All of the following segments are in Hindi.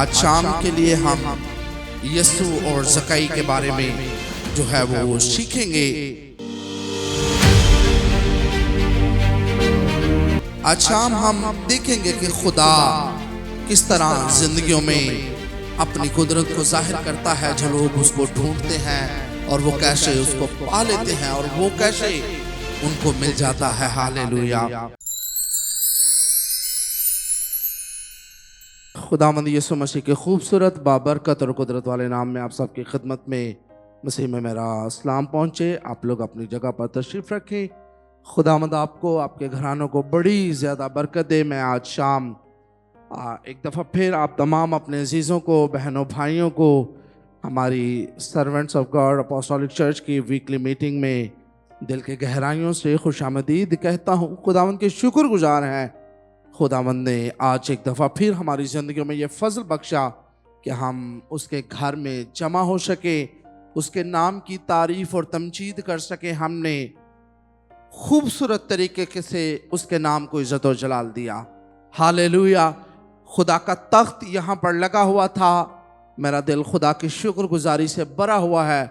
आज शाम के लिए हम यीशु और ज़काई के बारे में जो है वो सीखेंगे। आज शाम हम देखेंगे कि खुदा किस तरह जिंदगियों में अपनी कुदरत को जाहिर करता है जो लोग उसको ढूंढते हैं, और वो कैसे उसको पा लेते हैं और वो कैसे उनको मिल जाता है। हालेलुया। खुदावंद यीशु मसीह के खूबसूरत बाबरकत और कुदरत वाले नाम में आप सबकी खिदमत में मसीह में मेरा सलाम पहुँचे। आप लोग अपनी जगह पर तशरीफ़ रखें। खुदावंद आपको, आपके घरानों को बड़ी ज़्यादा बरकत दे। मैं आज शाम एक दफ़ा फिर आप तमाम अपने अजीज़ों को, बहनों भाइयों को हमारी servants of God apostolic church की वीकली मीटिंग में दिल के गहराइयों से खुशामदीद कहता हूँ। खुदावंद के शुक्रगुजार हैं। खुदावंद ने आज एक दफ़ा फिर हमारी ज़िंदगियों में ये फ़ज़ल बख्शा कि हम उसके घर में जमा हो सके, उसके नाम की तारीफ़ और तमजीद कर सके। हमने खूबसूरत तरीके से उसके नाम को इज़्ज़त और जलाल दिया। हालेलुया। खुदा का तख्त यहाँ पर लगा हुआ था। मेरा दिल खुदा की शुक्रगुजारी से भरा हुआ है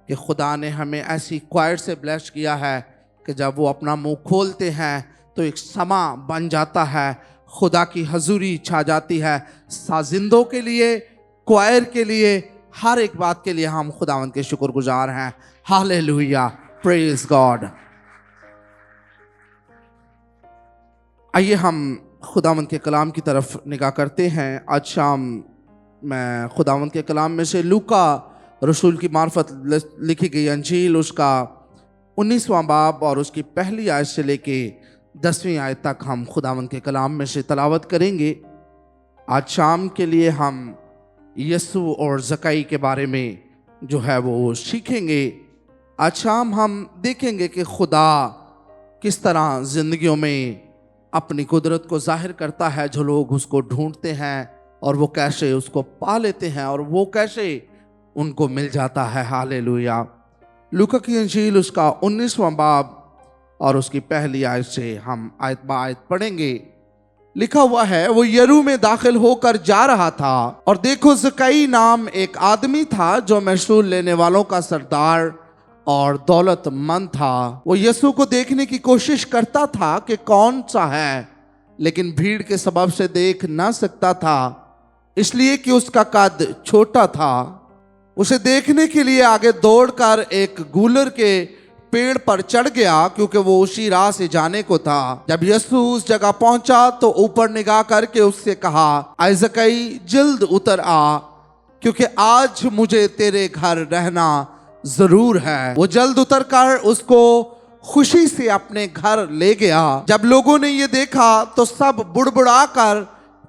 कि खुदा ने हमें ऐसी क्वाइट से ब्लेस किया है कि जब वो अपना मुंह खोलते हैं तो एक समा बन जाता है, खुदा की हजूरी छा जाती है। साजिंदों के लिए, क्वायर के लिए, हर एक बात के लिए हम खुदावंद के शुक्रगुजार हैं। Hallelujah, praise God. आइए हम खुदावंद के कलाम की तरफ निगाह करते हैं। आज शाम मैं खुदावंद के कलाम में से लूका रसूल की मार्फत लिखी गई अंजील उसका 19वां बाब और उसकी पहली आयत से लेके 10वीं आयत तक हम खुदावंद के कलाम में से तलावत करेंगे। आज शाम के लिए हम यीशु और ज़काई के बारे में जो है वो सीखेंगे। आज शाम हम देखेंगे कि खुदा किस तरह ज़िंदगियों में अपनी कुदरत को जाहिर करता है जो लोग उसको ढूंढते हैं, और वो कैसे उसको पा लेते हैं और वो कैसे उनको मिल जाता है। हालेलुया। लूका की अंजील उसका 19वां बाब और उसकी पहली आयत से हम आयत बा आयत पढ़ेंगे। लिखा हुआ है, वो यरू में दाखिल होकर जा रहा था और देखो ज़काई नाम एक आदमी था जो महसूल लेने वालों का सरदार और दौलतमंद था। वो यीशु को देखने की कोशिश करता था कि कौन सा है, लेकिन भीड़ के सबब से देख ना सकता था, इसलिए कि उसका कद छोटा था। उसे देखने के लिए आगे दौड़कर एक गूलर के पेड़ पर चढ़ गया, क्योंकि वो उसी राह से जाने को था। जब यीशु उस जगह पहुंचा तो ऊपर निगाह करके उससे कहा, ऐ ज़काई जल्द उतर आ, क्योंकि आज मुझे तेरे घर रहना जरूर है। वो जल्द उतर कर उसको खुशी से अपने घर ले गया। जब लोगों ने ये देखा तो सब बुड़बुड़ा कर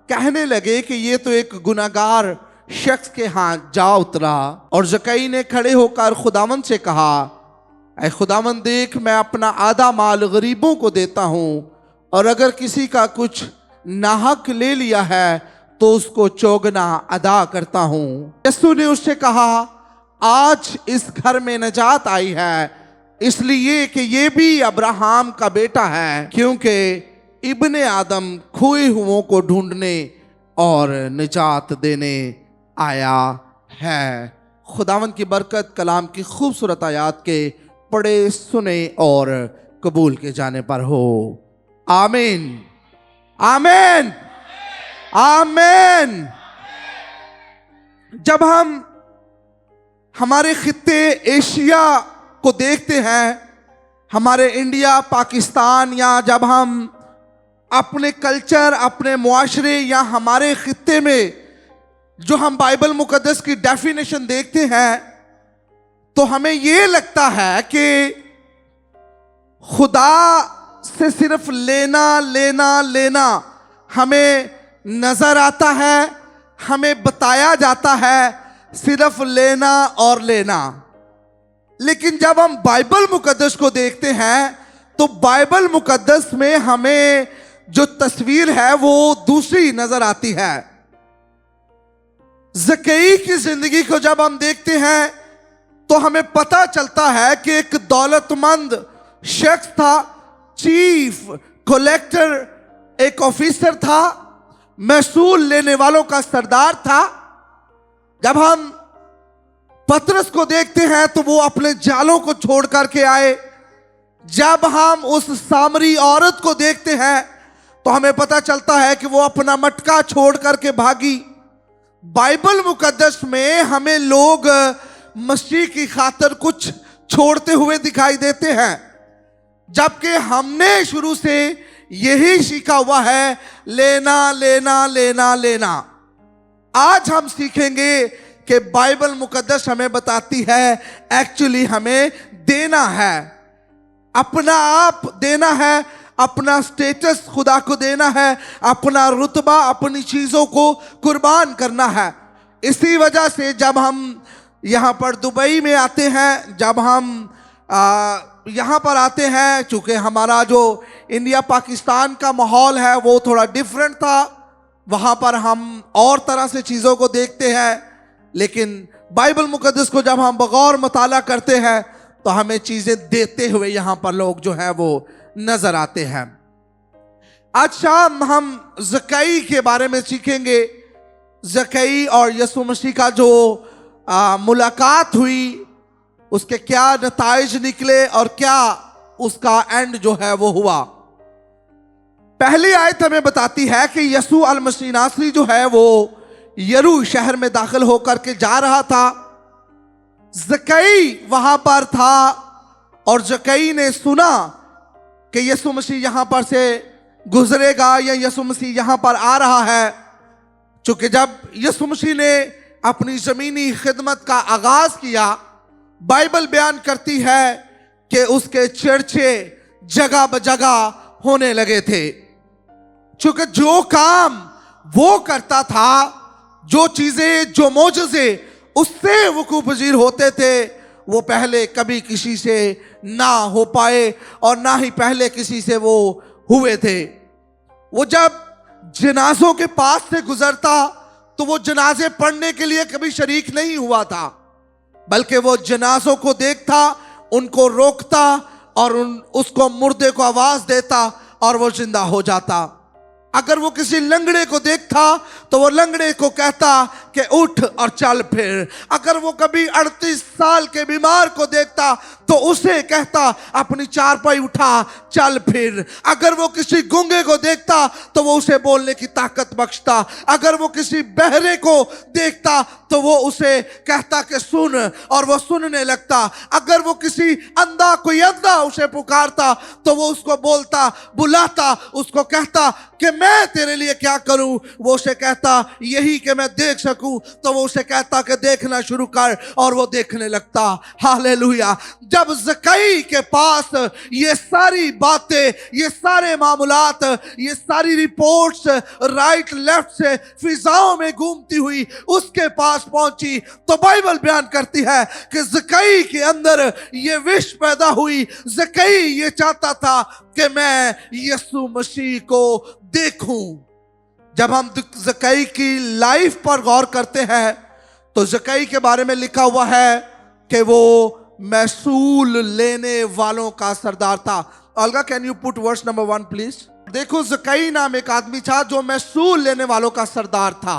कहने लगे कि ये तो एक गुनाहगार शख्स के हाथ जा उतरा। और ज़काई ने खड़े होकर खुदावंद से कहा, ऐ खुदावंद देख, मैं अपना आधा माल गरीबों को देता हूँ, और अगर किसी का कुछ नाहक ले लिया है तो उसको चौगुना अदा करता हूँ। यीशु ने उससे कहा, आज इस घर में नजात आई है, इसलिए कि ये भी अब्राहम का बेटा है, क्योंकि इब्ने आदम खोए हुओं को ढूंढने और निजात देने आया है। खुदावंद की बरकत कलाम की खूबसूरत आयात के पढ़े, सुने और कबूल के जाने पर हो। आमीन, आमीन, आमीन। जब हम हमारे खित्ते एशिया को देखते हैं, हमारे इंडिया, पाकिस्तान, या जब हम अपने कल्चर, अपने मुआशरे या हमारे खित्ते में जो हम बाइबल मुकद्दस की डेफिनेशन देखते हैं, तो हमें ये लगता है कि खुदा से सिर्फ लेना लेना लेना हमें नजर आता है, हमें बताया जाता है सिर्फ लेना और लेना। लेकिन जब हम बाइबल मुकद्दस को देखते हैं तो बाइबल मुकद्दस में हमें जो तस्वीर है वो दूसरी नजर आती है। ज़काई की जिंदगी को जब हम देखते हैं तो हमें पता चलता है कि एक दौलतमंद शख्स था, चीफ कलेक्टर एक ऑफिसर था, महसूल लेने वालों का सरदार था। जब हम पतरस को देखते हैं तो वो अपने जालों को छोड़ करके आए। जब हम उस सामरी औरत को देखते हैं तो हमें पता चलता है कि वो अपना मटका छोड़ करके भागी। बाइबल मुकद्दस में हमें लोग मसीह की खातिर कुछ छोड़ते हुए दिखाई देते हैं, जबकि हमने शुरू से यही सीखा हुआ है, लेना लेना लेना लेना। आज हम सीखेंगे कि बाइबल मुकद्दस हमें बताती है एक्चुअली हमें देना है, अपना आप देना है, अपना स्टेटस खुदा को देना है, अपना रुतबा, अपनी चीजों को कुर्बान करना है। इसी वजह से जब हम यहाँ पर दुबई में आते हैं, जब हम यहाँ पर आते हैं, चूंकि हमारा जो इंडिया पाकिस्तान का माहौल है वो थोड़ा डिफरेंट था, वहाँ पर हम और तरह से चीज़ों को देखते हैं। लेकिन बाइबल मुकद्दस को जब हम बगौर मुताला करते हैं तो हमें चीज़ें देते हुए यहाँ पर लोग जो है वो नजर आते हैं। आज शाम हम ज़कई के बारे में सीखेंगे। ज़कई और यीशु मसीह का जो मुलाकात हुई, उसके क्या नताइज निकले और क्या उसका एंड जो है वो हुआ। पहली आयत हमें बताती है कि यीशु अल मसीह नासरी जो है वो यरू शहर में दाखिल होकर के जा रहा था। ज़कई वहां पर था और ज़कई ने सुना कि यीशु मसीह यहां पर से गुजरेगा या यीशु मसीह यहां पर आ रहा है। चूंकि जब यीशु मसीह ने अपनी ज़मीनी खिदमत का आगाज किया, बाइबल बयान करती है कि उसके चर्चे जगह बजगह होने लगे थे। चूंकि जो काम वो करता था, जो चीजें, जो मोजज़े उससे वकूफ़ पज़ीर होते थे, वो पहले कभी किसी से ना हो पाए और ना ही पहले किसी से वो हुए थे। वो जब जनाजों के पास से गुजरता तो वो जनाजे पढ़ने के लिए कभी शरीक नहीं हुआ था, बल्कि वो जनाजों को देखता, उनको रोकता और उसको मुर्दे को आवाज देता और वो जिंदा हो जाता। अगर वो किसी लंगड़े को देखता तो वो लंगड़े को कहता कि उठ और चल फिर। अगर वो कभी 38 साल के बीमार को देखता तो उसे कहता अपनी चारपाई उठा चल फिर। अगर वो किसी गूंगे को देखता तो वो उसे बोलने की ताकत बख्शता। अगर वो किसी बहरे को देखता तो वो उसे कहता कि सुन, और वो सुनने लगता। अगर वो किसी अंधा कोई अंधा उसे पुकारता तो वो उसको बोलता, बुलाता, उसको कहता कि मैं तेरे लिए क्या करूं। वो उसे कहता यही कि मैं देख सकूं, तो वो उसे कहता कि देखना शुरू कर, और वो देखने लगता। हालेलुया। जब ज़कई के पास ये सारी बातें, ये सारे मामूलात, ये सारी रिपोर्ट्स राइट लेफ्ट से फिजाओं में घूमती हुई उसके पास पहुंची, तो बाइबल बयान करती है कि ज़कई के अंदर ये विश पैदा हुई। ज़कई ये चाहता था कि मैं यीशु मसीह को देखूं। जब हम ज़कई की लाइफ पर गौर करते हैं तो ज़कई के बारे में लिखा हुआ है कि वो महसूल लेने वालों का सरदार था। अलगा, can you put verse number 1 please. देखो, ज़कई नाम एक आदमी था जो महसूल लेने वालों का सरदार था।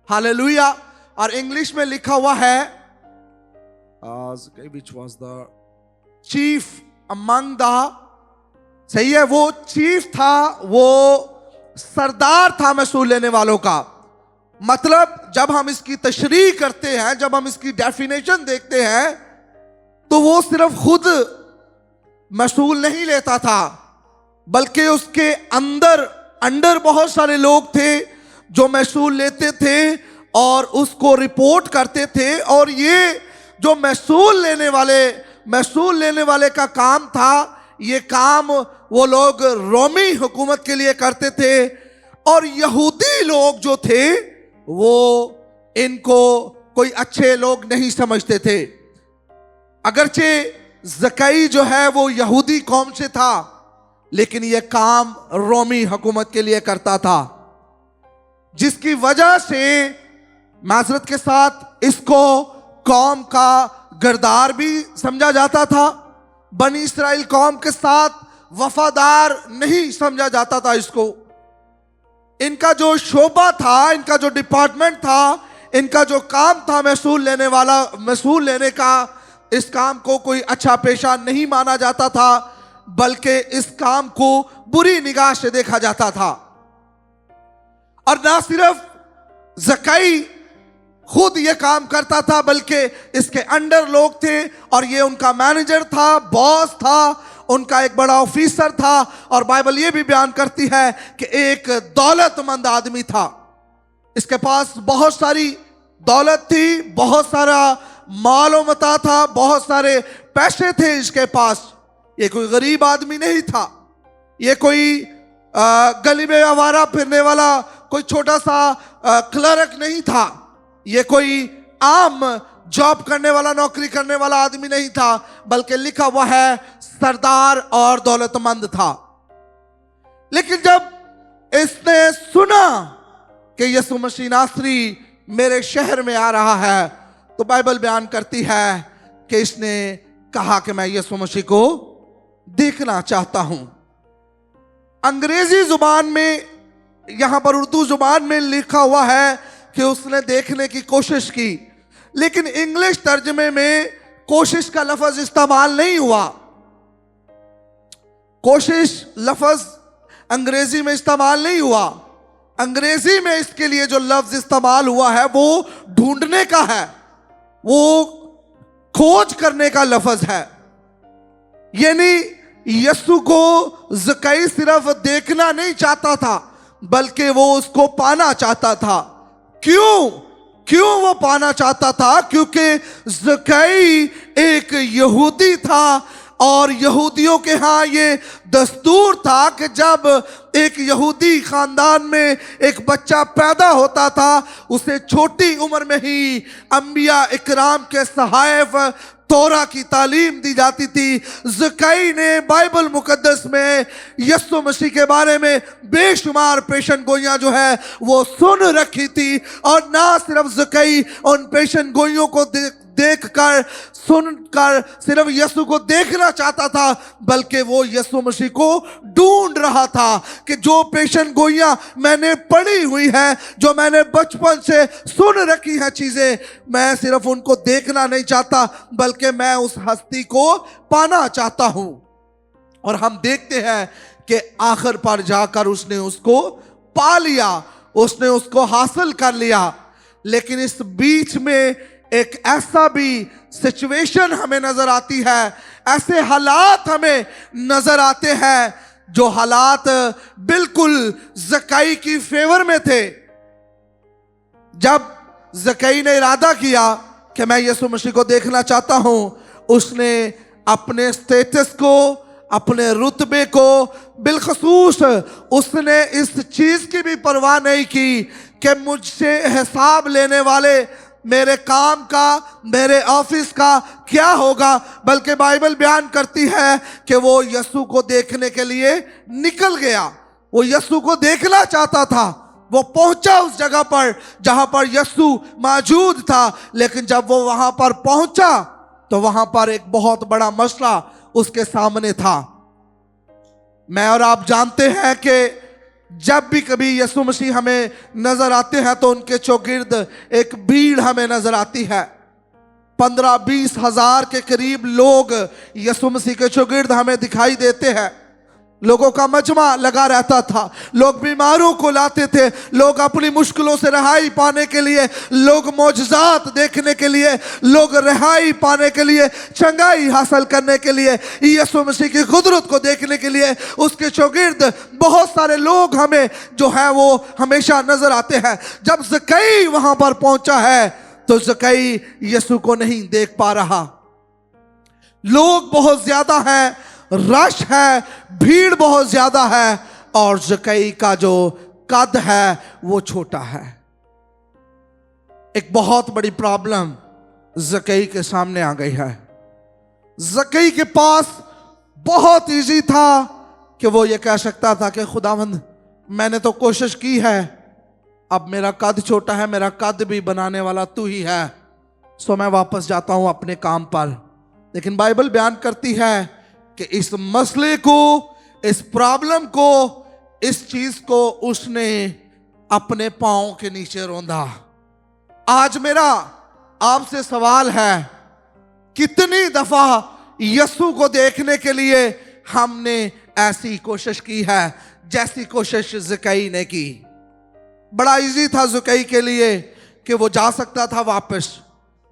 हालेलुया। और इंग्लिश में लिखा हुआ है which was the chief among the, सही है, वो चीफ था, वो सरदार था महसूल लेने वालों का। मतलब जब हम इसकी तशरीह करते हैं, जब हम इसकी डेफिनेशन देखते हैं, तो वो सिर्फ खुद महसूल नहीं लेता था, बल्कि उसके अंदर बहुत सारे लोग थे जो महसूल लेते थे और उसको रिपोर्ट करते थे। और ये जो महसूल लेने वाले का काम था, ये काम वो लोग रोमी हुकूमत के लिए करते थे। और यहूदी लोग जो थे वो इनको कोई अच्छे लोग नहीं समझते थे। अगरचे ज़कई जो है वो यहूदी कौम से था, लेकिन ये काम रोमी हुकूमत के लिए करता था, जिसकी वजह से माजरत के साथ इसको कौम का गरदार भी समझा जाता था। बनी इस्राइल कौम के साथ वफादार नहीं समझा जाता था इसको। इनका जो शोबा था, इनका जो डिपार्टमेंट था, इनका जो काम था महसूल लेने का, इस काम को कोई अच्छा पेशा नहीं माना जाता था, बल्कि इस काम को बुरी निगाह से देखा जाता था। और ना सिर्फ ज़कई खुद ये काम करता था, बल्कि इसके अंडर लोग थे और ये उनका मैनेजर था, बॉस था, उनका एक बड़ा ऑफिसर था। और बाइबल ये भी बयान करती है कि एक दौलतमंद आदमी था। इसके पास बहुत सारी दौलत थी, बहुत सारा मालो मता था, बहुत सारे पैसे थे इसके पास। ये कोई गरीब आदमी नहीं था, ये कोई गली में आवारा फिरने वाला कोई छोटा सा क्लर्क नहीं था, ये कोई आम जॉब करने वाला, नौकरी करने वाला आदमी नहीं था, बल्कि लिखा हुआ है सरदार और दौलतमंद था। लेकिन जब इसने सुना कि यीशु मसीह नासरी मेरे शहर में आ रहा है, तो बाइबल बयान करती है कि इसने कहा कि मैं यीशु मसीह को देखना चाहता हूं। अंग्रेजी जुबान में, यहां पर उर्दू जुबान में लिखा हुआ है कि उसने देखने की कोशिश की, लेकिन इंग्लिश तर्जमे में कोशिश का लफ्ज इस्तेमाल नहीं हुआ। कोशिश लफ्ज अंग्रेजी में इस्तेमाल नहीं हुआ। अंग्रेजी में इसके लिए जो लफ्ज इस्तेमाल हुआ है वो ढूंढने का है, वो खोज करने का लफ्ज है। यानी यीशु को ज़कई सिर्फ देखना नहीं चाहता था, बल्कि वो उसको पाना चाहता था। क्यों वो पाना चाहता था? क्योंकि ज़कई एक यहूदी था और यहूदियों के यहाँ ये दस्तूर था कि जब एक यहूदी खानदान में एक बच्चा पैदा होता था, उसे छोटी उम्र में ही अंबिया इकराम के सहायफ तोरा की तालीम दी जाती थी। ज़कई ने बाइबल मुकद्दस में यीशु मसीह के बारे में बेशुमार पेशन गोइयाँ जो है वो सुन रखी थी। और ना सिर्फ ज़कई उन पेशन गोइयों को देखकर सुनकर सिर्फ यीशु को देखना चाहता था, बल्कि वो यीशु मसीह को ढूंढ रहा था कि जो पेशन गोइयां मैंने पढ़ी हुई है, जो मैंने बचपन से सुन रखी है चीजें, मैं सिर्फ उनको देखना नहीं चाहता, बल्कि मैं उस हस्ती को पाना चाहता हूं। और हम देखते हैं कि आखिर पर जाकर उसने उसको पा लिया, उसने उसको हासिल कर लिया। लेकिन इस बीच में एक ऐसा भी सिचुएशन हमें नजर आती है, ऐसे हालात हमें नजर आते हैं जो हालात बिल्कुल ज़कई की फेवर में थे। जब ज़कई ने इरादा किया कि मैं यीशु मसीह को देखना चाहता हूं, उसने अपने स्टेटस को, अपने रुतबे को, बिलखसूस उसने इस चीज की भी परवाह नहीं की कि मुझसे हिसाब लेने वाले मेरे काम का, मेरे ऑफिस का क्या होगा, बल्कि बाइबल बयान करती है कि वो यीशु को देखने के लिए निकल गया। वो यीशु को देखना चाहता था, वो पहुंचा उस जगह पर जहां पर यीशु मौजूद था। लेकिन जब वो वहां पर पहुंचा तो वहां पर एक बहुत बड़ा मसला उसके सामने था। मैं और आप जानते हैं कि जब भी कभी यीशु मसीह हमें नजर आते हैं तो उनके चौगिर्द एक भीड़ हमें नजर आती है। 15-20 हजार के करीब लोग यीशु मसीह के चौगिर्द हमें दिखाई देते हैं। लोगों का मजमा लगा रहता था, लोग बीमारों को लाते थे, लोग अपनी मुश्किलों से रिहाई पाने के लिए, लोग मौजज़ात देखने के लिए, लोग रिहाई पाने के लिए, चंगाई हासिल करने के लिए, यीशु मसीह की कुदरत को देखने के लिए उसके चौगिर्द बहुत सारे लोग हमें जो है वो हमेशा नजर आते हैं। जब ज़कई वहां पर पहुंचा है तो ज़कई यीशु को नहीं देख पा रहा। लोग बहुत ज्यादा हैं, रश है, भीड़ बहुत ज्यादा है, और ज़कई का जो कद है वो छोटा है। एक बहुत बड़ी प्रॉब्लम ज़कई के सामने आ गई है। ज़कई के पास बहुत इजी था कि वो ये कह सकता था कि खुदावंद मैंने तो कोशिश की है, अब मेरा कद छोटा है, मेरा कद भी बनाने वाला तू ही है, सो मैं वापस जाता हूं अपने काम पर। लेकिन बाइबल बयान करती है कि इस मसले को, इस प्रॉब्लम को, इस चीज को उसने अपने पांव के नीचे रौंदा। आज मेरा आपसे सवाल है, कितनी दफा यीशु को देखने के लिए हमने ऐसी कोशिश की है जैसी कोशिश ज़कई ने की? बड़ा इजी था ज़कई के लिए कि वो जा सकता था वापस।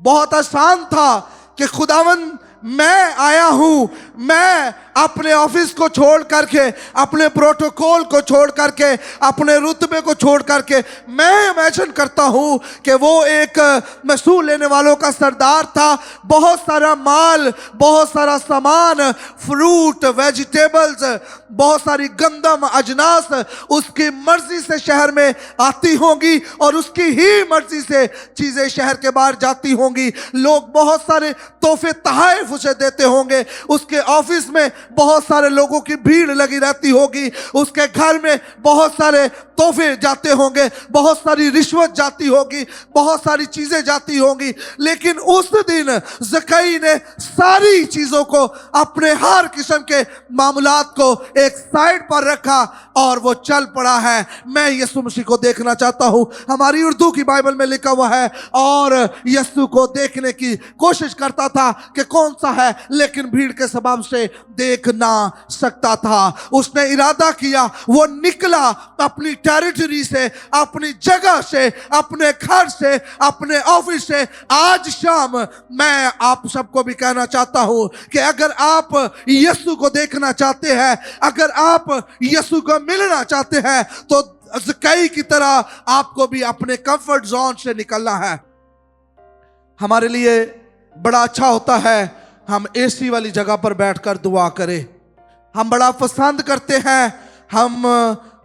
बहुत आसान था कि खुदावन मैं आया हूं, मैं अपने ऑफिस को छोड़ करके, अपने प्रोटोकॉल को छोड़ करके, अपने रुतबे को छोड़ करके, मैं इमेजिन करता हूं कि वो एक महसूल लेने वालों का सरदार था। बहुत सारा माल, बहुत सारा सामान, फ्रूट, वेजिटेबल्स, बहुत सारी गंदम अजनास उसकी मर्जी से शहर में आती होंगी और उसकी ही मर्जी से चीजें शहर के बाहर जाती होंगी। लोग बहुत सारे तोहफे तोहफे उसे देते होंगे। उसके ऑफिस में बहुत सारे लोगों की भीड़ लगी रहती होगी। उसके घर में बहुत सारे तोहफे जाते होंगे, बहुत सारी रिश्वत जाती होगी, बहुत सारी चीजें जाती होंगी। लेकिन उस दिन ज़कई ने सारी चीजों को, अपने हर किस्म के मामलात को एक साइड पर रखा और वो चल पड़ा है। मैं यीशु मसीह को देखना चाहता हूं। हमारी उर्दू की बाइबल में लिखा हुआ है, और यीशु को देखने की कोशिश करता था कि कौन सा है, लेकिन भीड़ के सबब से देख ना सकता था। उसने इरादा किया, वो निकला अपनी टेरिटरी से, अपनी जगह से, अपने घर से, अपने ऑफिस से। आज शाम मैं आप सबको भी कहना चाहता हूं कि अगर आप यीशु को देखना चाहते हैं, अगर आप यीशु को मिलना चाहते हैं, तो ज़कई की तरह आपको भी अपने कंफर्ट जोन से निकलना है। हमारे लिए बड़ा अच्छा होता है हम एसी वाली जगह पर बैठकर दुआ करें। हम बड़ा पसंद करते हैं हम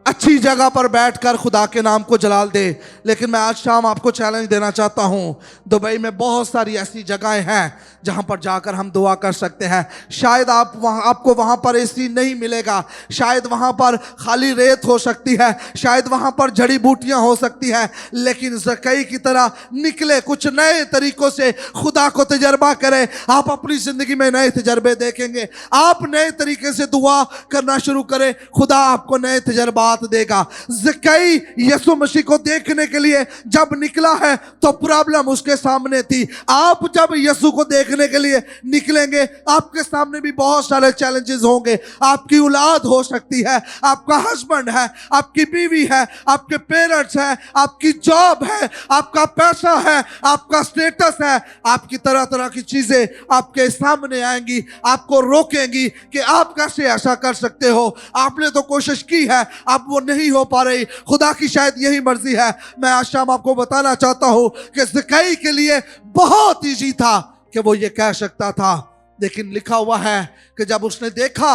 अच्छी जगह पर बैठकर खुदा के नाम को जलाल दे। लेकिन मैं आज शाम आपको चैलेंज देना चाहता हूं, दुबई में बहुत सारी ऐसी जगहें हैं जहां पर जाकर हम दुआ कर सकते हैं। शायद आपको वहां पर एसी नहीं मिलेगा, शायद वहां पर खाली रेत हो सकती है, शायद वहां पर जड़ी बूटियां हो सकती हैं, लेकिन ज़कई की तरह निकले, कुछ नए तरीकों से खुदा को तजर्बा करें। आप अपनी जिंदगी में नए तजर्बे देखेंगे। आप नए तरीके से दुआ करना शुरू करें, खुदा आपको नए तजर्बा देगा। ज़कई यीशु मसीह को देखने के लिए जब निकला है तो प्रॉब्लम उसके सामने थी। आप जब यीशु को देखने के लिए निकलेंगे, आपके सामने भी बहुत सारे चैलेंजेस होंगे। आपकी औलाद हो सकती है, आपका हस्बैंड है, आपकी बीवी है, आपके पेरेंट्स हैं, आपकी जॉब है, आपका पैसा है, आपका स्टेटस है। आपकी तरह तरह की चीजें आपके सामने आएंगी, आपको रोकेंगी कि आप कैसे ऐसा कर सकते हो। आपने तो कोशिश की है, आप वो नहीं हो पा रही। खुदा की शायद यही मर्जी है। मैं आज शाम आपको बताना चाहता हूं कि ज़कई के लिए बहुत इजी था कि वो ये कह सकता था, लेकिन लिखा हुआ है कि जब उसने देखा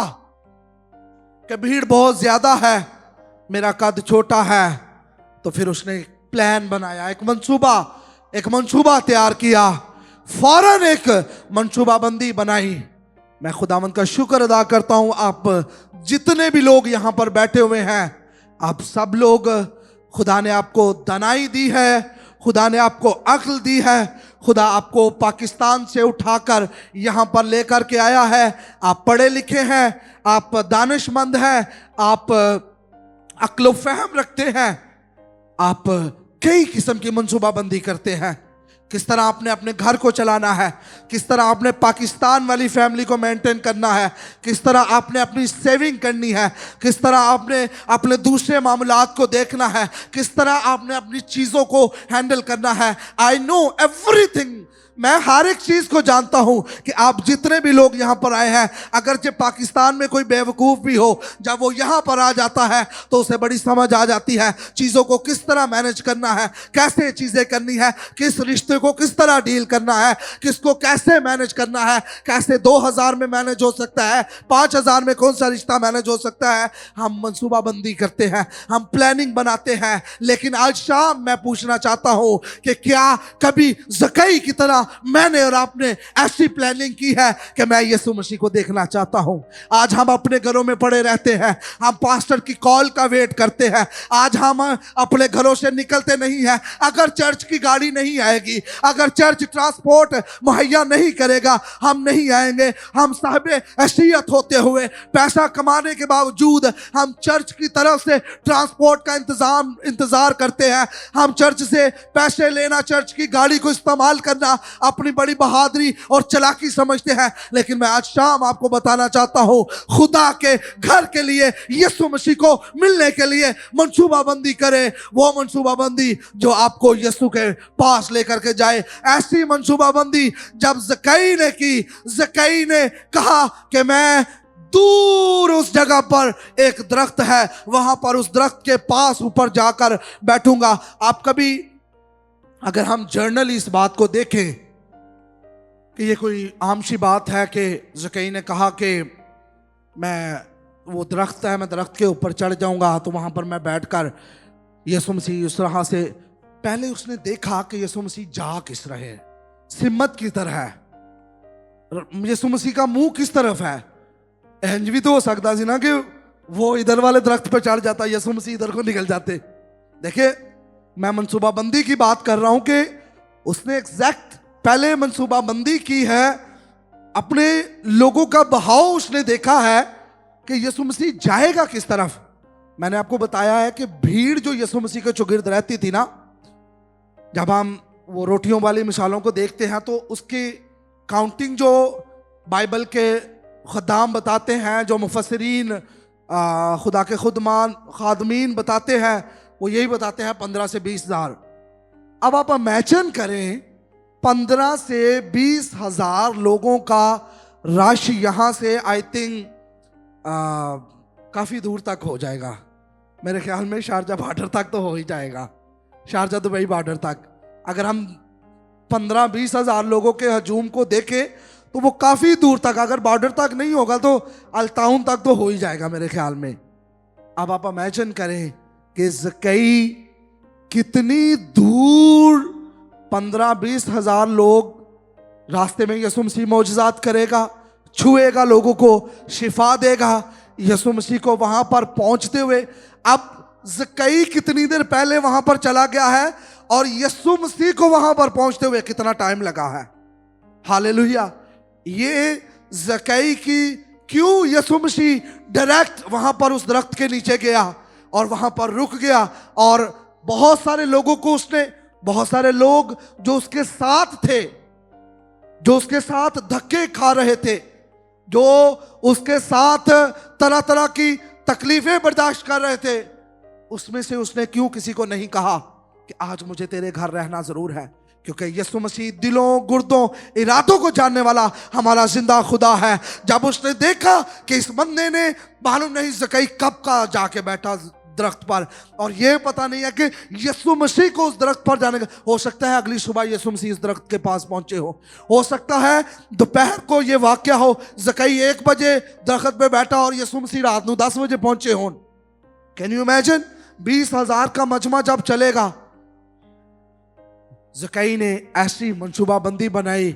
कि भीड़ बहुत ज्यादा है, मेरा कद छोटा है, तो फिर उसने प्लान बनाया, एक मंसूबा तैयार किया, फौरन एक मंसूबाबंदी बनाई। मैं खुदावंद का शुक्र अदा करता हूं, आप जितने भी लोग यहां पर बैठे हुए हैं, आप सब लोग, खुदा ने आपको दानाई दी है, खुदा ने आपको अक्ल दी है, खुदा आपको पाकिस्तान से उठाकर यहां पर लेकर के आया है। आप पढ़े लिखे हैं, आप दानिशमंद हैं, आप अक्ल फहम रखते हैं, आप कई किस्म की मंसूबाबंदी करते हैं। किस तरह आपने अपने घर को चलाना है, किस तरह आपने पाकिस्तान वाली फैमिली को मेंटेन करना है, किस तरह आपने अपनी सेविंग करनी है, किस तरह आपने अपने दूसरे मामलात को देखना है, किस तरह आपने अपनी चीज़ों को हैंडल करना है। I know everything. मैं हर एक चीज को जानता हूं कि आप जितने भी लोग यहां पर आए हैं, अगरचे पाकिस्तान में कोई बेवकूफ भी हो, जब वो यहां पर आ जाता है तो उसे बड़ी समझ आ जाती है चीजों को किस तरह मैनेज करना है, कैसे चीजें करनी है, किस रिश्ते को किस तरह डील करना है, किसको कैसे मैनेज करना है, कैसे 2000 में मैनेज हो सकता है, 5000 में कौन सा रिश्ता मैनेज हो सकता है। हम मंसूबाबंदी करते हैं, हम प्लानिंग बनाते हैं। लेकिन आज शाम मैं पूछना चाहता हूं कि क्या कभी ज़कई की तरह मैंने और आपने ऐसी प्लानिंग की है कि मैं यीशु मसीह को देखना चाहता हूं। आज हम अपने घरों में पड़े रहते हैं, हम पास्टर की कॉल का वेट करते हैं। आज हम अपने घरों से निकलते नहीं हैं। अगर चर्च की गाड़ी नहीं आएगी, अगर चर्च ट्रांसपोर्ट मुहैया नहीं करेगा, हम नहीं आएंगे। हम साहिब हैसियत होते हुए, पैसा कमाने के बावजूद हम चर्च की तरफ से ट्रांसपोर्ट का इंतजार करते हैं। हम चर्च से पैसे लेना, चर्च की गाड़ी को इस्तेमाल करना अपनी बड़ी बहादुरी और चालाकी समझते हैं। लेकिन मैं आज शाम आपको बताना चाहता हूं, खुदा के घर के लिए, यीशु मसीह को मिलने के लिए मंसूबाबंदी करे, वो मंसूबाबंदी जो आपको यीशु के पास लेकर के जाए। ऐसी मंसूबाबंदी जब ज़कई ने की, ज़कई ने कहा कि मैं दूर उस जगह पर एक दरख्त है, वहां पर उस दरख्त के पास ऊपर जाकर बैठूंगा। आप कभी, अगर हम जर्नली इस बात को देखें कि ये कोई आम सी बात है कि ज़कई ने कहा कि मैं, वो दरख्त है, मैं दरख्त के ऊपर चढ़ जाऊंगा तो वहां पर मैं बैठकर यीशु मसीह उस तरह से, पहले उसने देखा कि यीशु मसीह जा किस तरह है, सिमत की तरह है, यीशु मसीह का मुंह किस तरफ है। इंज भी तो हो सकता सी ना कि वो इधर वाले दरख्त पर चढ़ जाता, यीशु मसीह इधर को निकल जाते। देखिए, मैं मंसूबाबंदी की बात कर रहा हूं कि उसने एग्जैक्ट पहले मंसूबाबंदी की है, अपने लोगों का बहाव उसने देखा है कि यीशु मसीह जाएगा किस तरफ। मैंने आपको बताया है कि भीड़ जो यीशु मसीह के चौगिर्द रहती थी ना, जब हम वो रोटियों वाली मिसालों को देखते हैं तो उसकी काउंटिंग जो बाइबल के खुदाम बताते हैं, जो मुफस्सिरीन खुदा के खुदमान खादमीन बताते हैं, वो यही बताते हैं 15 से 20 हज़ार। अब आप इमेजिन करें 15 से 20 हज़ार लोगों का रश यहाँ से आई थिंक काफ़ी दूर तक हो जाएगा। मेरे ख्याल में शारजा बॉर्डर तक तो हो ही जाएगा, शारजा दुबई बॉर्डर तक। अगर हम 15-20 हज़ार लोगों के हजूम को देखें तो वो काफ़ी दूर तक, अगर बॉर्डर तक नहीं होगा तो अल्ताउन तक तो हो ही जाएगा मेरे ख्याल में। अब आप इमेजिन करें कि ज़कई कितनी दूर 15-20 हज़ार लोग, रास्ते में यीशु मसीह मौजज़ात करेगा, छुएगा, लोगों को शिफा देगा, यीशु मसीह को वहां पर पहुंचते हुए। अब ज़कई कितनी देर पहले वहां पर चला गया है और यीशु मसीह को वहां पर पहुंचते हुए कितना टाइम लगा है। हालेलुया। ये ज़कई की क्यों यीशु मसीह डायरेक्ट वहां पर उस दरख्त के नीचे गया और वहां पर रुक गया, और बहुत सारे लोगों को उसने, बहुत सारे लोग जो उसके साथ थे, जो उसके साथ धक्के खा रहे थे, जो उसके साथ तरह तरह की तकलीफें बर्दाश्त कर रहे थे, उसमें से उसने क्यों किसी को नहीं कहा कि आज मुझे तेरे घर रहना जरूर है? क्योंकि यीशु मसीह दिलों, गुर्दों, इरादों को जानने वाला हमारा जिंदा खुदा है। जब उसने देखा कि इस बंदे ने, मालूम नहीं ज़कई कब का जाके बैठा दरख्त पर, और ये पता नहीं है कि यीशु मसीह को उस दरख्त पर जाने का, हो सकता है अगली सुबह यीशु मसीह इस दरख्त के पास पहुंचे हो सकता है दोपहर को ये वाकया हो, ज़कई 1 बजे दरख्त पे बैठा और यीशु मसीह रात को 10 बजे पहुंचे हों। Can you imagine? 20 हज़ार का मजमा जब चलेगा। ज़कई ने ऐसी मंसूबाबंदी बनाई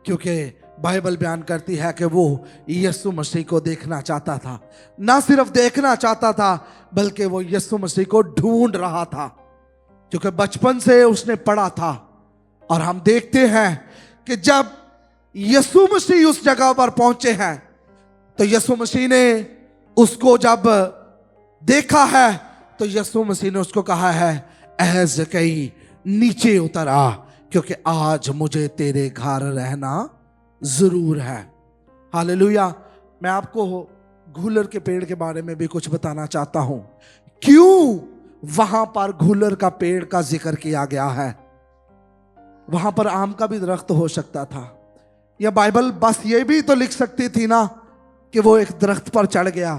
क्योंकि बाइबल बयान करती है कि वो यीशु मसीह को देखना चाहता था। ना सिर्फ देखना चाहता था बल्कि वो यीशु मसीह को ढूंढ रहा था, क्योंकि बचपन से उसने पढ़ा था। और हम देखते हैं कि जब यीशु मसीह उस जगह पर पहुंचे हैं तो यीशु मसीह ने उसको जब देखा है तो यीशु मसीह ने उसको कहा है, ऐ ज़कई नीचे उतर आ, क्योंकि आज मुझे तेरे घर रहना जरूर है। हालेलुया। मैं आपको घूलर के पेड़ के बारे में भी कुछ बताना चाहता हूं। क्यों वहां पर घूलर का पेड़ का जिक्र किया गया है? वहां पर आम का भी दरख्त हो सकता था, या बाइबल बस ये भी तो लिख सकती थी ना कि वो एक दरख्त पर चढ़ गया,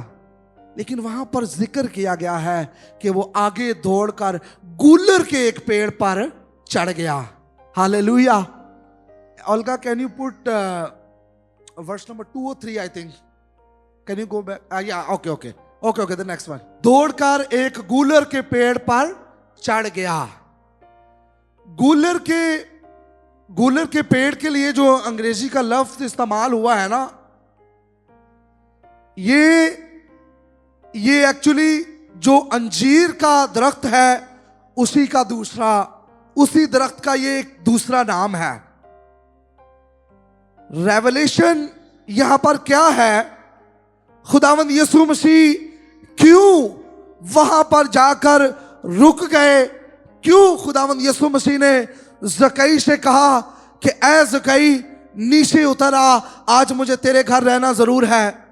लेकिन वहां पर जिक्र किया गया है कि वो आगे दौड़कर गूलर के एक पेड़ पर चढ़ गया। Hallelujah. Olga, can you put verse number 2 or 3? I think. Can you go back? Yeah. Okay. The next one. दौड़कर एक गूलर के पेड़ पर चढ़ गया। गूलर के गूलर के पेड़ के लिए जो अंग्रेजी का लफ्ज इस्तेमाल हुआ है ना, ये एक्चुअली जो अंजीर का दरख्त है उसी दरख्त का ये एक दूसरा नाम है। रेवलेशन यहां पर क्या है, खुदावंद यीशु मसीह क्यों वहां पर जाकर रुक गए, क्यों खुदावंद यीशु मसीह ने ज़कई से कहा कि ऐ ज़कई नीचे उतर आ, आज मुझे तेरे घर रहना जरूर है।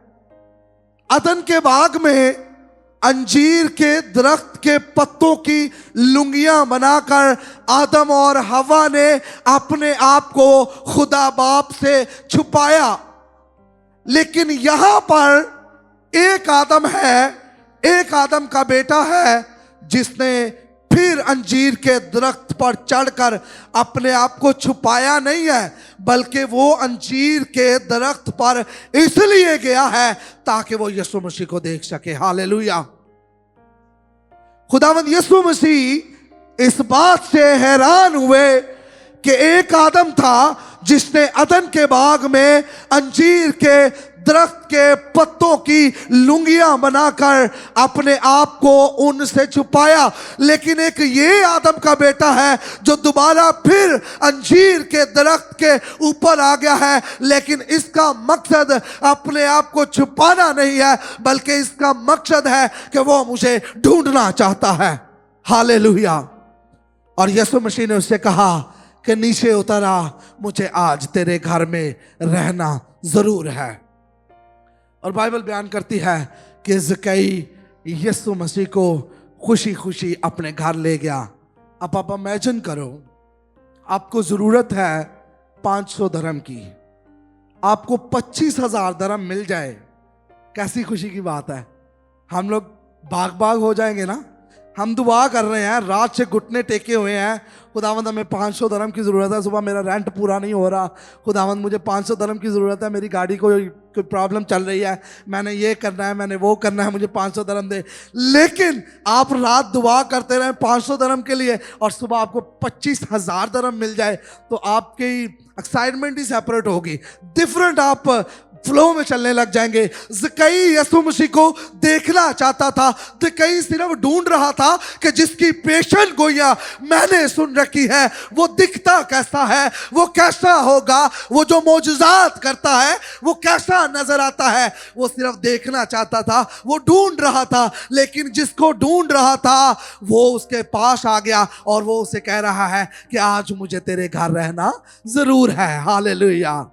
अदन के बाग में अंजीर के दरख्त के पत्तों की लुंगियां बनाकर आदम और हवा ने अपने आप को खुदा बाप से छुपाया। लेकिन यहां पर एक आदम है, एक आदम का बेटा है जिसने फिर अंजीर के दरख्त पर चढ़कर अपने आप को छुपाया नहीं है, बल्कि वो अंजीर के दरख्त पर इसलिए गया है ताकि वो यीशु मसीह को देख सके। हालेलुया। खुदावंद यीशु मसीह इस बात से हैरान हुए कि एक आदम था जिसने अदन के बाग में अंजीर के दरख्त के पत्तों की लुंगियां बनाकर अपने आप को उनसे छुपाया, लेकिन एक ये आदम का बेटा है जो दोबारा फिर अंजीर के दरख्त के ऊपर आ गया है, लेकिन इसका मकसद अपने आप को छुपाना नहीं है, बल्कि इसका मकसद है कि वो मुझे ढूंढना चाहता है। हालेलुया। और यीशु मसीह ने उससे कहा कि नीचे उतर आ, मुझे आज तेरे घर में रहना जरूर है। और बाइबल बयान करती है कि ज़कई यीशु मसीह को खुशी खुशी अपने घर ले गया। अब आप इमेजिन करो, आपको ज़रूरत है 500 दरम की, आपको 25,000 दरम मिल जाए, कैसी खुशी की बात है। हम लोग बाग हो जाएंगे ना। हम दुआ कर रहे हैं, रात से घुटने टेके हुए हैं, खुदावंद हमें 500 दरम की ज़रूरत है, सुबह मेरा रेंट पूरा नहीं हो रहा, खुदावंद मुझे 500 दरम की ज़रूरत है, मेरी गाड़ी को कोई प्रॉब्लम चल रही है, मैंने ये करना है, मैंने वो करना है, मुझे 500 दरम दे। लेकिन आप रात दुआ करते रहें 500 दरम के लिए और सुबह आपको 25,000 दरम मिल जाए, तो आपकी एक्साइटमेंट ही सेपरेट होगी, डिफरेंट आप फ्लो में चलने लग जाएंगे। ज़कई यीशु मसीह को देखना चाहता था, ज़कई सिर्फ ढूंढ रहा था कि जिसकी पेशन गोइयां मैंने सुन रखी है वो दिखता कैसा है, वो कैसा होगा, वो जो मौजूजात करता है वो कैसा नजर आता है, वो सिर्फ देखना चाहता था, वो ढूंढ रहा था। लेकिन जिसको ढूंढ रहा था वो उसके पास आ गया और वो उसे कह रहा है कि आज मुझे तेरे घर रहना जरूर है। हालेलुया।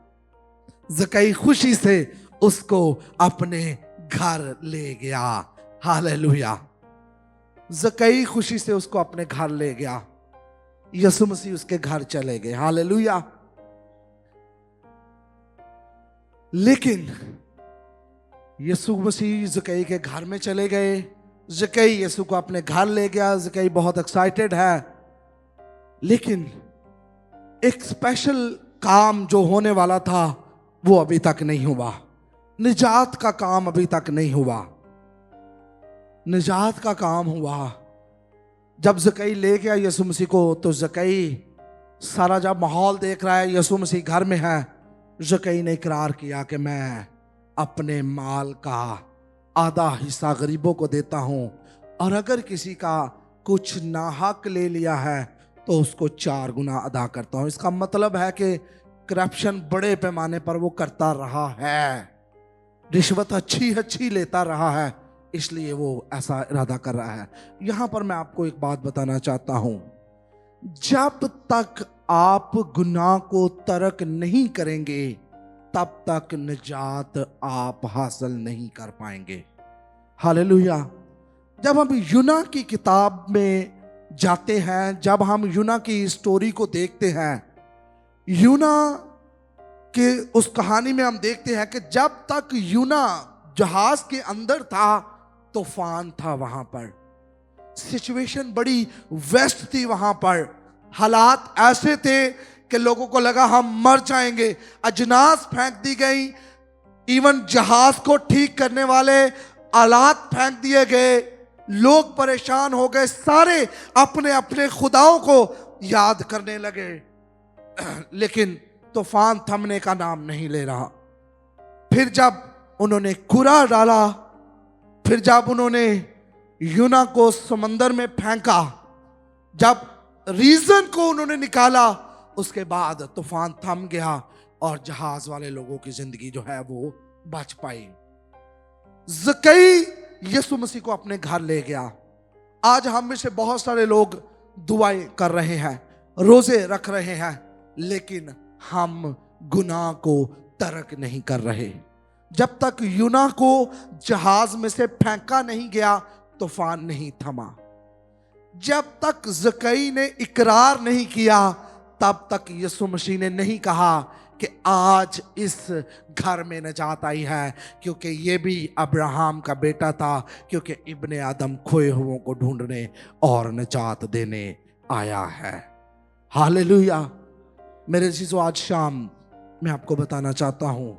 ज़कई खुशी से उसको अपने घर ले गया। हालेलुया। ज़कई खुशी से उसको अपने घर ले गया, यीशु मसीह उसके घर चले गए। हालेलुया। लेकिन यीशु मसीह ज़कई के घर में चले गए, ज़कई यीशु को अपने घर ले गया, ज़कई बहुत एक्साइटेड है, लेकिन एक स्पेशल काम जो होने वाला था वो अभी तक नहीं हुआ। निजात का काम अभी तक नहीं हुआ। निजात का काम हुआ जब ज़कई ले गया यीशु मसीह को, तो ज़कई सारा जब माहौल देख रहा है, यीशु मसीह घर में है, ज़कई ने इकरार किया कि मैं अपने माल का आधा हिस्सा गरीबों को देता हूं, और अगर किसी का कुछ नाहक ले लिया है तो उसको 4 गुना अदा करता हूं। इसका मतलब है कि करप्शन बड़े पैमाने पर वो करता रहा है, रिश्वत अच्छी लेता रहा है, इसलिए वो ऐसा इरादा कर रहा है। यहां पर मैं आपको एक बात बताना चाहता हूं, जब तक आप गुनाह को तर्क नहीं करेंगे तब तक निजात आप हासिल नहीं कर पाएंगे। हालेलुया। जब हम यूना की किताब में जाते हैं, जब हम यूना की स्टोरी को देखते हैं, यूना के उस कहानी में हम देखते हैं कि जब तक यूना जहाज के अंदर था तूफान था, वहां पर सिचुएशन बड़ी वेस्ट थी, वहां पर हालात ऐसे थे कि लोगों को लगा हम मर जाएंगे, अजनास फेंक दी गई, इवन जहाज को ठीक करने वाले आलात फेंक दिए गए, लोग परेशान हो गए, सारे अपने अपने खुदाओं को याद करने लगे। लेकिन तूफान थमने का नाम नहीं ले रहा। फिर जब उन्होंने कुरा डाला, फिर जब उन्होंने यूना को समंदर में फेंका, जब रीजन को उन्होंने निकाला, उसके बाद तूफान थम गया और जहाज वाले लोगों की जिंदगी जो है वो बच पाई। ज़कई यीशु मसीह को अपने घर ले गया। आज हम में से बहुत सारे लोग दुआएं कर रहे हैं, रोजे रख रहे हैं, लेकिन हम गुनाह को तर्क नहीं कर रहे। जब तक यूना को जहाज में से फेंका नहीं गया, तूफान नहीं थमा। जब तक ज़कई ने इकरार नहीं किया, तब तक यीशु मसीह ने नहीं कहा कि आज इस घर में नजात आई है, क्योंकि ये भी अब्राहम का बेटा था, क्योंकि इब्ने आदम खोए हुओं को ढूंढने और नजात देने आया है। हालेलुया। मेरे अजीजों, आज शाम मैं आपको बताना चाहता हूं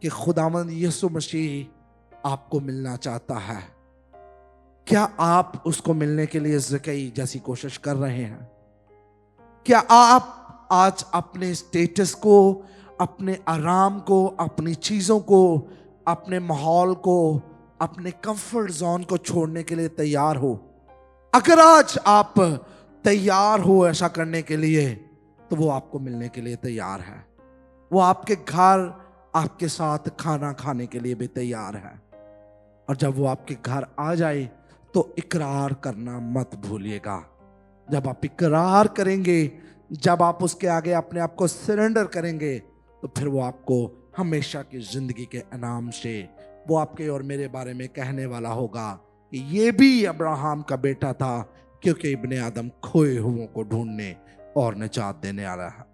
कि खुदावंद यीशु मसीह आपको मिलना चाहता है। क्या आप उसको मिलने के लिए ज़कई जैसी कोशिश कर रहे हैं? क्या आप आज अपने स्टेटस को, अपने आराम को, अपनी चीज़ों को, अपने माहौल को, अपने कंफर्ट जोन को छोड़ने के लिए तैयार हो? अगर आज आप तैयार हो ऐसा करने के लिए, तो वो आपको मिलने के लिए तैयार है। वो आपके घर आपके साथ खाना खाने के लिए भी तैयार है। और जब वो आपके घर आ जाए तो इकरार करना मत भूलिएगा। जब आप इकरार करेंगे, जब आप उसके आगे अपने आप को सरेंडर करेंगे, तो फिर वो आपको हमेशा की जिंदगी के इनाम से वो आपके और मेरे बारे में कहने वाला होगा कि ये भी अब्राहम का बेटा था, क्योंकि इब्ने आदम खोए हुओं को ढूंढने और निजात देने वाला है।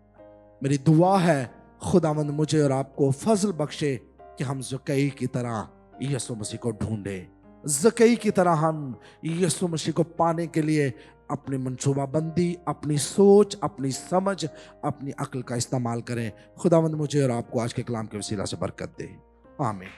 मेरी दुआ है खुदावंद मुझे और आपको फजल बख्शे कि हम ज़कई की तरह यीशु मसीह को ढूंढे, ज़कई की तरह हम यीशु मसीह को पाने के लिए अपनी मनसूबाबंदी, अपनी सोच, अपनी समझ, अपनी अक्ल का इस्तेमाल करें। खुदावंद मुझे और आपको आज के कलाम के वसीला से बरकत दे। आमीन।